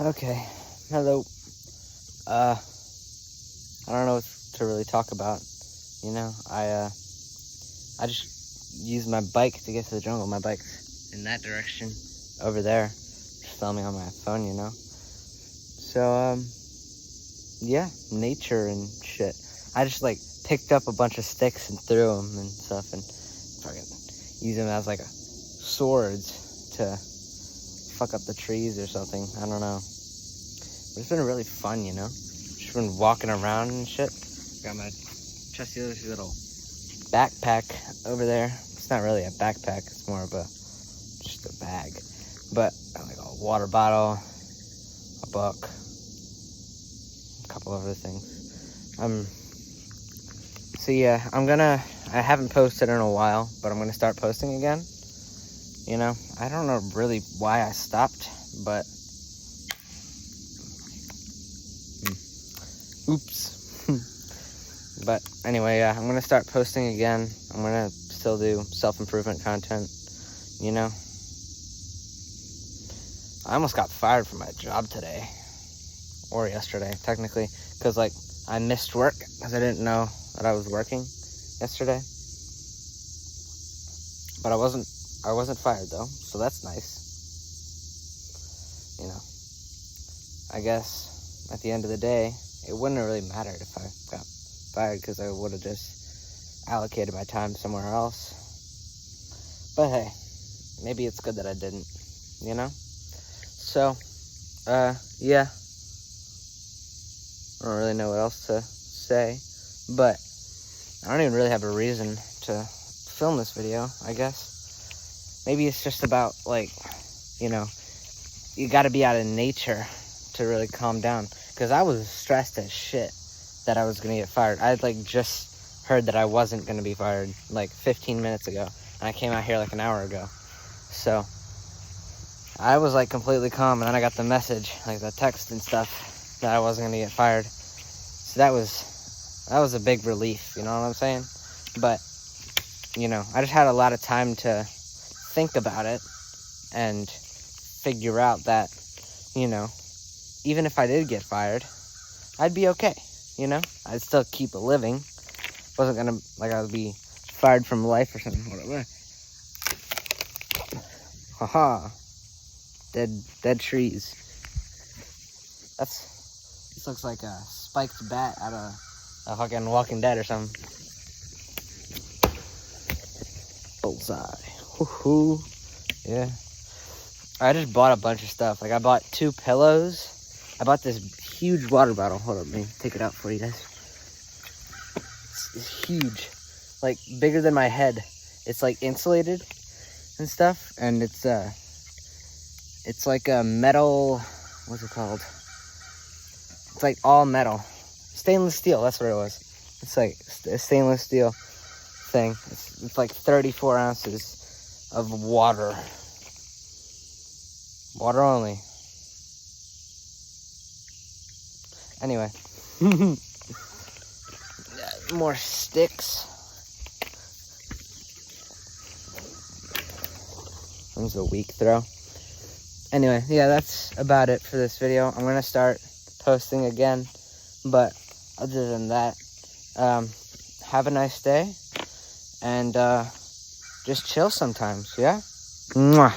Okay, hello. I don't know what to really talk about. You know, I just used my bike to get to the jungle. My bike's in that direction, over there. Just filming on my phone, you know. So, yeah, nature and shit. I just, like, picked up a bunch of sticks and threw them and stuff and fucking use them as, like, swords to fuck up the trees or something. I don't know. But it's been really fun, you know. Just been walking around and shit. Got my trusty little backpack over there. It's not really a backpack. It's more of just a bag. But got like a water bottle, a book, a couple other things. So yeah, I haven't posted in a while, but I'm gonna start posting again. You know, I don't know really why I stopped, but oops. But anyway, yeah, I'm gonna start posting again. I'm gonna still do self-improvement content, you know. I almost got fired from my job today, or yesterday, technically, because, like, I missed work because I didn't know that I was working yesterday. But I wasn't fired, though, so that's nice. You know, I guess at the end of the day, it wouldn't have really mattered if I got fired because I would have just allocated my time somewhere else. But hey, maybe it's good that I didn't, you know? So, yeah. I don't really know what else to say, but I don't even really have a reason to film this video, I guess. Maybe it's just about, like, you know, you gotta be out in nature to really calm down. Because I was stressed as shit that I was going to get fired. I had, like, just heard that I wasn't going to be fired, like, 15 minutes ago. And I came out here, like, an hour ago. So, I was, like, completely calm. And then I got the message, like, the text and stuff, that I wasn't going to get fired. So that was a big relief, you know what I'm saying? But, you know, I just had a lot of time to think about it and figure out that, you know, even if I did get fired, I'd be okay, you know? I'd still keep living. Wasn't gonna, like, I would be fired from life or something, whatever. Haha. Dead trees. This looks like a spiked bat out of a fucking Walking Dead or something. Bullseye. Woohoo. Yeah. I just bought a bunch of stuff. Like, I bought 2 pillows. I bought this huge water bottle. Hold up, let me take it out for you guys. It's huge. Like, bigger than my head. It's, like, insulated and stuff. And it's like a metal... What's it called? It's, like, all metal. Stainless steel, that's what it was. It's, like, a stainless steel thing. It's like 34 ounces of water. Water only. Anyway. More sticks. That was a weak throw. Anyway, yeah, that's about it for this video. I'm going to start posting again. But other than that, have a nice day. And just chill sometimes, yeah? Mwah.